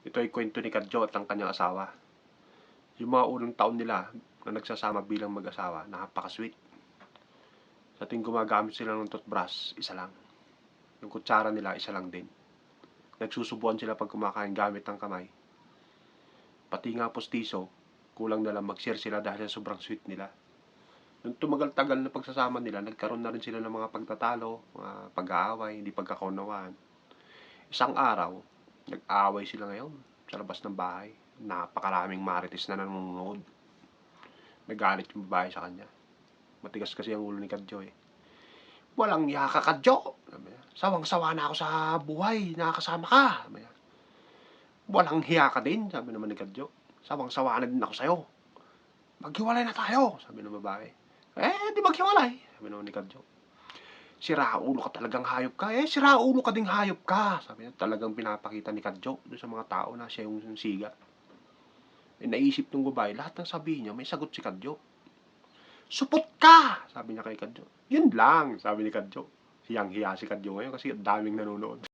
Ito ay kwento ni Kadjo at ang kanyang asawa. Yung mga unang taon nila na nagsasama bilang mag-asawa, napaka-sweet. Sa tuwing gumagamit sila ng toothbrush, isa lang. Yung kutsara nila, isa lang din. Nagsusubuan sila pag kumakain gamit ng kamay. Pati nga postiso, kulang na lang mag-share sila dahil sa sobrang sweet nila. Nung tumagal-tagal na pagsasama nila, nagkaroon na rin sila ng mga pagtatalo, mga pag-aaway, hindi pagkakaunawaan. Isang araw, nag-aaway sila ngayon sa labas ng bahay. Napakaraming marites na nanonood. Nagalit yung babae sa kanya. Matigas kasi ang ulo ni Kadjo eh. Walang iya ka, Kadjo! Sawang-sawa na ako sa buhay, nakakasama ka. Walang hiya ka din, sabi naman ni Kadjo. Sawang-sawa na din ako sa'yo. Maghiwalay na tayo, sabi ng babae. Di maghiwalay, sabi naman ni Kadjo. Siraulo ka talagang hayop ka. Siraulo ka ding hayop ka. Sabi niya, talagang pinapakita ni Kadjo doon sa mga tao na siya yung siga. Naisip ng babae, lahat ng sabihin niya, may sagot si Kadjo. Supot ka! Sabi niya kay Kadjo. Yun lang, sabi ni Kadjo. Hiyang-hiya si Kadjo ngayon kasi daming nanonood.